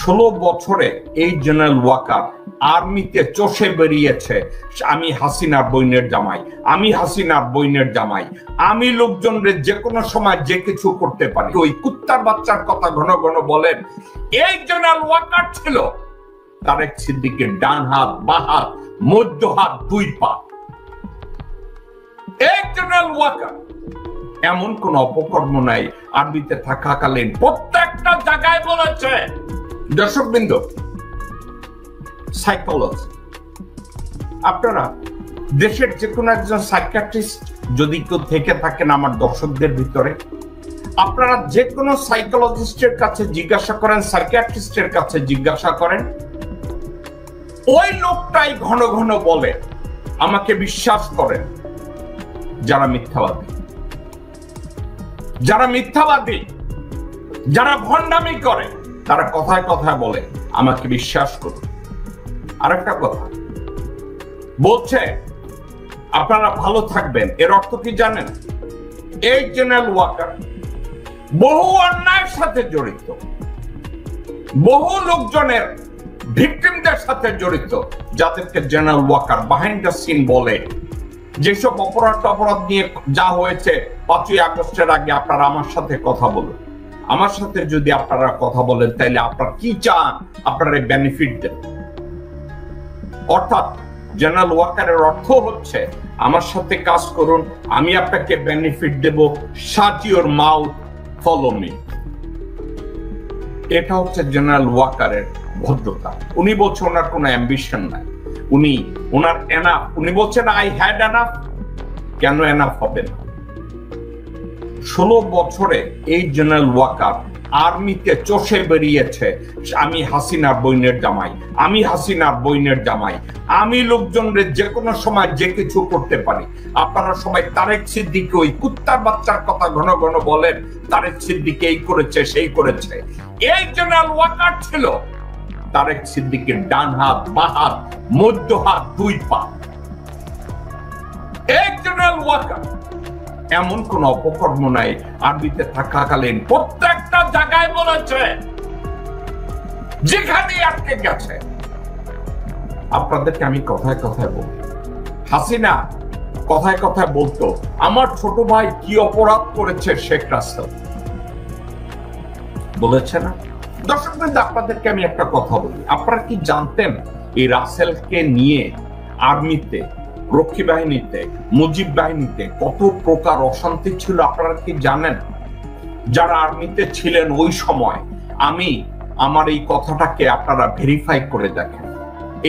16 বছরে এই জেনারেল ওয়াকার আর্মিতে চষে বেরিয়েছে আমি হাসিনার বইনের জামাই, আমি হাসিনার বইনের জামাই, আমি লোকজনরে যে কোনো সময় যে কিছু করতে পারি। ওই কুত্তার বাচ্চার কথা ঘন ঘন বলেন। এই জেনারেল ওয়াকার ছিল তারেক সিদ্দিকের ডান হাত, বাঁ হাত, মধ্য হাত, দুই পা। এই জেনারেল ওয়াকার এমন কোন অপকর্ম নাই আরবিতে থাকাকালীন প্রত্যেকটা জায়গায় বলেছে। দর্শকবৃন্দ, সাইকোলজি, আপনারা দেশের যে কোনো একজন সাইকিয়াট্রিস্ট যদি কেউ থেকে থাকেন আমার দর্শকদের ভিতরে, আপনারা যে কোনো সাইকোলজিস্টের কাছে জিজ্ঞাসা করেন, সাইকিয়াট্রিস্টের কাছে জিজ্ঞাসা করেন, ওই লোকটাই ঘন ঘন বলে আমাকে বিশ্বাস করেন। যারা মিথ্যাবাদী, যারা মিথ্যাবাদী, যারা ভণ্ডামি করে, তারা কথায় কথায় বলে আমাকে বিশ্বাস করুন। আরেকটা কথা বলছে আপনারা ভালো থাকবেন, এর অর্থ কি জানেন? এই জেনারেল ওয়াকার বহু অন্যায়ের সাথে জড়িত, বহু লোকজনের ভিকটিমদের সাথে জড়িত, যাদেরকে general Waker behind the scene বলে। যেসব অপরাধ নিয়ে যা হয়েছে 5ই আগস্টের আগে, আপনারা আমার সাথে কথা বলুন। আমার সাথে যদি আপনারা কথা বলেন তাহলে আপনারা কি চান, আপনারা বেনিফিট দেন। অর্থাৎ জেনারেল ওয়াকারের অর্থ হচ্ছে আমার সাথে কাজ করুন, আমি আপনাকে বেনিফিট দেব, shut your mouth, follow me. এটা হচ্ছে জেনারেল ওয়াকারের ভদ্রতা। উনি বলছেন ওনার কোনো অ্যাম্বিশন নাই, ওনার এনাফ। উনি বলছেন আই হ্যাড এনাফ। কেন এনাফ হবে না? 16 বছরে এই জেনারেল ওয়াকার আর্মিতে চষে বেরিয়েছে আমি হাসিনার বইনের জামাই, আমি হাসিনার বইনের জামাই, আমি লোকজনরে যে কোনো সময় যে কিছু করতে পারি। আপনারা সবাই তারেক সিদ্দিকী ওই কুত্তার বাচ্চার কথা ঘন ঘন বলেন, তারেক সিদ্দিকী এই করেছে সেই করেছে। এই জেনারেল ওয়াকার ছিল তারেক সিদ্দিকের ডান হাত, বাঁ হাত, মধ্য হাত, দুই পা। এই জেনারেল ওয়াকার এমন কোন অপকর্ম নাই আরবিতে থাকাকালীন প্রত্যেকটা জায়গায় বলেছে, যেখানে আটকে গেছে। আপনাদেরকে আমি কথায় কথায় বলি, হাসিনা কথায় কথায় বলতো আমার ছোট ভাই কি অপরাধ করেছে শেখ রাসেল, বলেছে না? দর্শকবৃন্দ, আপনাদেরকে আমি একটা কথা বলি, আপনারা কি জানতেন এই রাসেলকে নিয়ে আর্মিতে, রক্ষী বাহিনীতে, মুজিব বাহিনীতে কত প্রকার অশান্তি ছিল? আপনারা কি জানেন? যারা আর্মিতে ছিলেন ওই সময়, আমার এই কথাটাকে আপনারা ভেরিফাই করে দেখেন।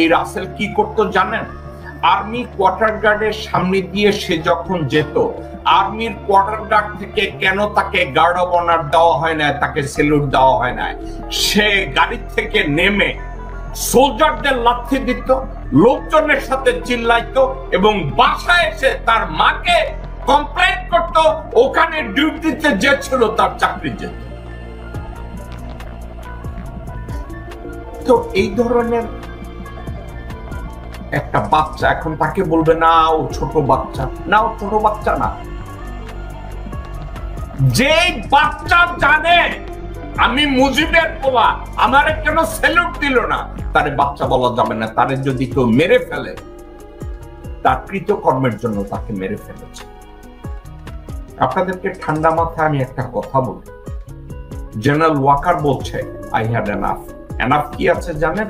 এই রাসেল কি করতো জানেন? আর্মি কোয়ার্টার গার্ডের সামনে দিয়ে সে যখন যেত, আর্মির কোয়ার্টার গার্ড থেকে কেন তাকে গার্ড অব অনার দেওয়া হয় না, তাকে সেলুট দেওয়া হয় না, সে গাড়ি থেকে নেমে সোলজারদের লাথি দিত, লোকজনের সাথে চিল্লাইতো এবং বাসায় এসে তার মাকে কমপ্লেন করত, ওখানে ডিউটিতে যে ছিল তার চাকরি যেত। তো এই ধরনের একটা বাচ্চা এখন তাকে বলবে না ও ছোট বাচ্চা, না ও ছোট বাচ্চা না। যে বাচ্চা জানে আমি মুজিবের পোলা, আমারে কেন সেলুট দিল না, তারে বাচ্চা বলা যাবে না। তারে যদি কেউ মেরে ফেলে, তার কৃতকর্মের জন্য তাকে মেরে ফেলেছে। আপনাদেরকে ঠান্ডা মাথায় আমি একটা কথা বলি, জেনারেল ওয়াকার বলছে আই হ্যাড এনাফ। এনাফ কি আছে জানেন?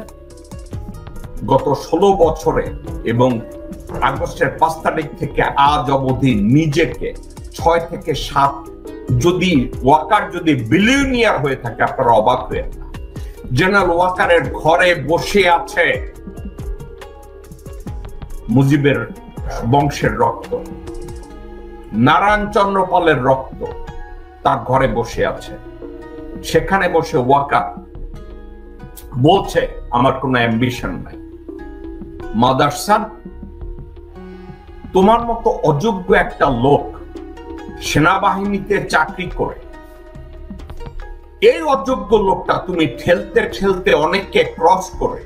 গত 16 বছরে এবং আগস্টের 5 তারিখ থেকে আজ অবধি নিজেকে 6 থেকে 7, যদি ওয়াকার যদি বিলিয়নিয়ার হয়ে থাকে আপনারা অবাক হয়ে না। জেনারেল ওয়াকারের ঘরে বসে আছে মুজিবের বংশের রক্ত, নারায়ণ চন্দ্র পালের রক্ত তার ঘরে বসে আছে। সেখানে বসে ওয়াকার বলছে আমার কোনো অ্যাম্বিশন নাই। মাদারসান, তোমার মতো অযোগ্য একটা লোক সেনাবাহিনীতে চাকরি করে, এই অযোগ্য লোকটা তুমি ঠেলতে ঠেলতে অনেককে ক্রস করে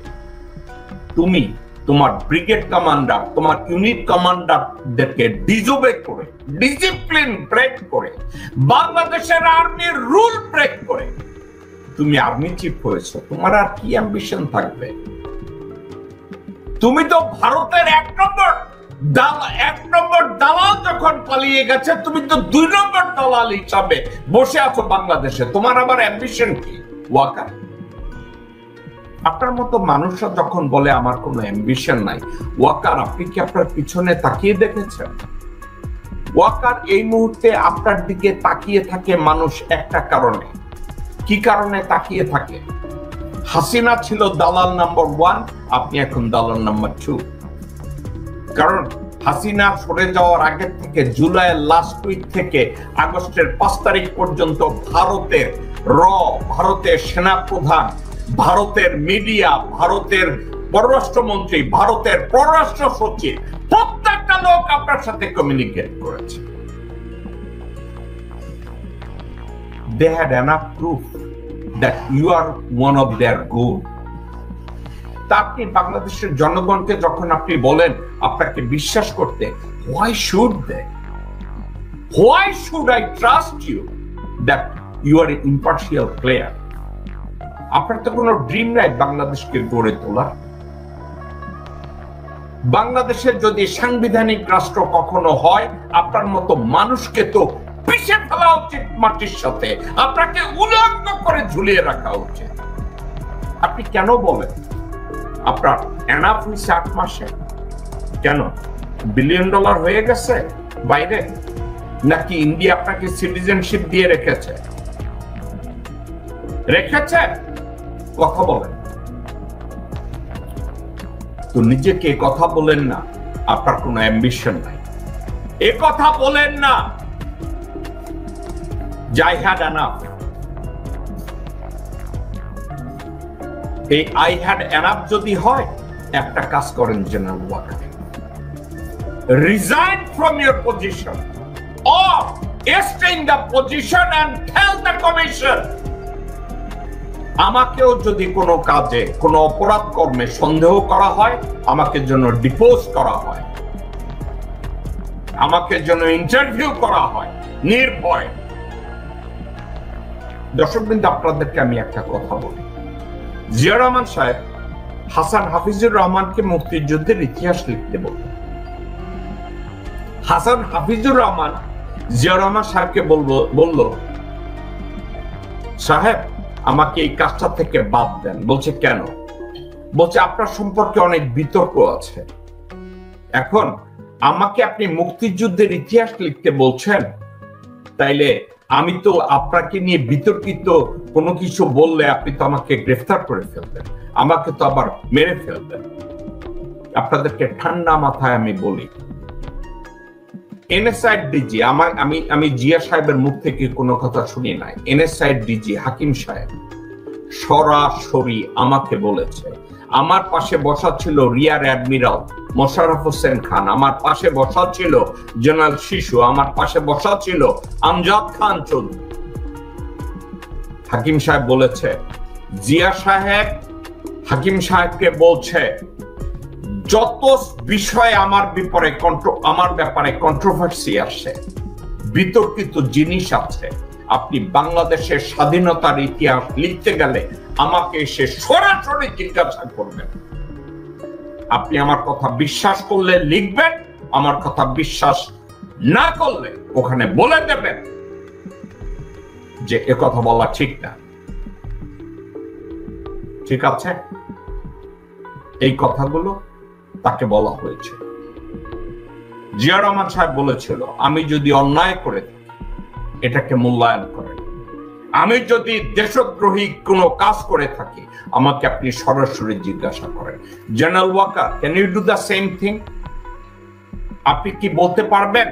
তুমি তোমার ব্রিগেড কমান্ডার, তোমার ইউনিট কমান্ডারদেরকে ডিজোবে করে, ডিসিপ্লিন ব্রেক করে, বাংলাদেশের আর্মির রুল ব্রেক করে তুমি আর্মি চিফ হয়েছো, তোমার আর কি অ্যাম্বিশন থাকবে? তুমি তো ভারতের এক নম্বর দালাল যখন পালিয়ে গেছে, তুমি তো 2 নম্বর দালাল হিসাবে বসে আছো বাংলাদেশে। তোমার আবার অ্যাম্বিশন কি ওয়াকার? আপনার মতো মানুষরা যখন বলে আমার কোনো অ্যাম্বিশন নাই, ওয়াকার আপনি কি আপনার পিছনে তাকিয়ে দেখেছেন? ওয়াকার এই মুহূর্তে আপনার দিকে তাকিয়ে থাকে মানুষ একটা কারণে। কি কারণে তাকিয়ে থাকে? হাসিনা ছিল দালাল নাম্বার 1, আপনি এখন দালাল নাম্বার 2। কারণ হাসিনা সরে যাওয়ার আগে থেকে জুলাইয়ের লাস্ট উইক থেকে আগস্টের 5 তারিখ পর্যন্ত ভারতের সেনাপ্রধান, ভারতের মিডিয়া, ভারতের পররাষ্ট্রমন্ত্রী, ভারতের পররাষ্ট্র সচিব, প্রত্যেকটা লোক আপনার সাথে কমিউনিকেট করেছে। They had enough proof that you are one of their goal. তা আপনি বাংলাদেশের জনগণকে যখন আপনি বলেন আপনাকে বিশ্বাস করতে, why should I trust you that you are an impartial player? আপনার তো কোনো ড্রিম নাই বাংলাদেশকে গড়ে তোলা। বাংলাদেশের যদি সাংবিধানিক রাষ্ট্র কখনো হয়, আপনার মতো মানুষকে তো পিষে ফেলা উচিত মাটির সাথে, আপনাকে উলঙ্গ করে ঝুলিয়ে রাখা উচিত। আপনি কেন বলেন আপনার এনাফ হয়েছে 8 মাসে? কেন $1 বিলিয়ন হয়ে গেছে বাইরে? নাকি ইন্ডিয়া আপনাকে সিটিজেনশিপ দিয়ে রেখেছে? কথা বলেন তো, নিজেকে কথা বলেন না আপনার কোনো অ্যাম্বিশন নাই। এ কথা বলেন না I had enough। এই I had enough যদি হয়, একটা কাজ করেন general Waker, resign from your position or stay in the position and tell the commission আমাকেও যদি কোনো কাজে, কোনো অপরাধ কর্মে সন্দেহ করা হয়, আমাকে জন্য ডিপোজ করা হয়, আমাকে জন্য ইন্টারভিউ করা হয় নির্ভয়। দর্শকবৃন্দ, আপনাদেরকে আমি একটা কথা বলি, জিয়া রহমান সাহেব হাসান হাফিজুর রহমানকে মুক্তিযুদ্ধের ইতিহাস লিখতে বললেন। হাসান হাফিজুর রহমান জিয়া রহমান সাহেবকে বলল, সাহেব আমাকে এই কাজটা থেকে বাদ দেন। বলছে কেন? বলছে আপনার সম্পর্কে অনেক বিতর্ক আছে, এখন আমাকে আপনি মুক্তিযুদ্ধের ইতিহাস লিখতে বলছেন, তাইলে আমি তো আপনাকে নিয়ে বিতর্কিত কোনো কিছু বললে আপনি তো আমাকে গ্রেফতার করে ফেলবেন, আমাকে তো আবার মেরে ফেলবেন। আপনাদেরকে ঠান্ডা মাথায় আমি বলি, এনএসআই ডিজি, আমি জিয়া সাহেবের মুখ থেকে কোনো কথা শুনি নাই, এনএসআই ডিজি হাকিম সাহেব সরাসরি আমাকে বলেছে। আমার পাশে বসা ছিল রিয়ার অ্যাডমিরাল মোশাররফ হোসেন খান, আমার পাশে বসা ছিল জেনারেল শিশু, আমার পাশে বসা ছিল আমজাদ খান চৌধুরী। হাকিম সাহেব বলেছে, জিয়া সাহেব হাকিম সাহেবকে বলছে, যত বিষয়ে আমার ব্যাপারে কন্ট্রোভার্সি আসে, বিতর্কিত জিনিস আছে, আপনি বাংলাদেশের স্বাধীনতার ইতিহাস লিখতে গেলে আমাকে এসে সরাসরি জিজ্ঞাসা করবেন। আপনি আমার কথা বিশ্বাস করলে লিখবেন, আমার কথা বিশ্বাস না করলে ওখানে বলে দেবেন যে এ কথা বলা ঠিক না। ঠিক আছে? এই কথাগুলো তাকে বলা হয়েছে। জিয়া রহমান সাহেব বলেছিল, আমি যদি অন্যায় করে থাকি এটাকে মূল্যায়ন করেন, আমি যদি দেশদ্রোহী কোনো কাজ করে থাকি আমাকে আপনি সরাসরি জিজ্ঞাসা করেন। General Waker, can you do the same thing? আপনি কি বলতে পারবেন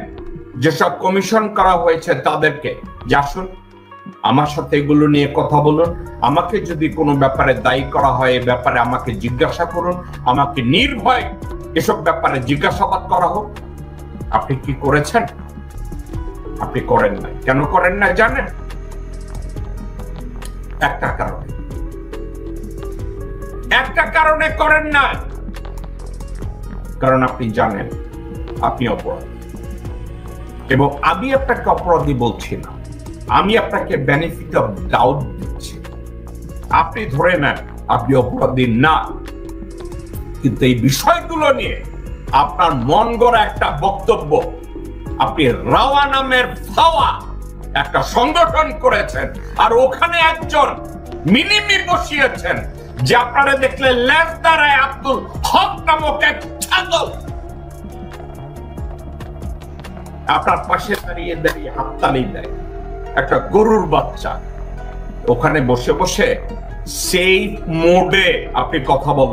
যেসব কমিশন করা হয়েছে তাদেরকে, যে আসুন আমার সাথে এগুলো নিয়ে কথা বলুন, আমাকে যদি কোনো ব্যাপারে দায়ী করা হয় এ ব্যাপারে আমাকে জিজ্ঞাসা করুন, আমাকে নির্ভয় এসব ব্যাপারে জিজ্ঞাসাবাদ করা হোক? আপনি কি করেছেন? আপনি করেন নাই। কেন করেন না জানেন? একটা কারণে করেন না, কারণ আপনি জানেন আপনি অপরাধী। এবং আমি আপনাকে অপরাধী বলছি না, আমি আপনাকে বেনিফিট অফ ডাউট দিচ্ছি। আপনি ধরে নেন আপনি অপরাধী না, কিন্তু এই বিষয়গুলো নিয়ে আপনার মন গড়া একটা বক্তব্য, আপনি রাওয়া নামের ফাওয়া একটা সংগঠন করেছেন, আর ওখানে একজন মিনিমি বসিয়েছেন যে আপনারা দেখলে লেজ দ্বারায় আব্দুল হক নামক এক ছাগল আপনার পাশে দাঁড়িয়ে দাঁড়িয়ে হাততালি দেয়, একটা গরুর বাচ্চা। ওখানে বসে বসে সেই মোডে আপনি কথা বলেন।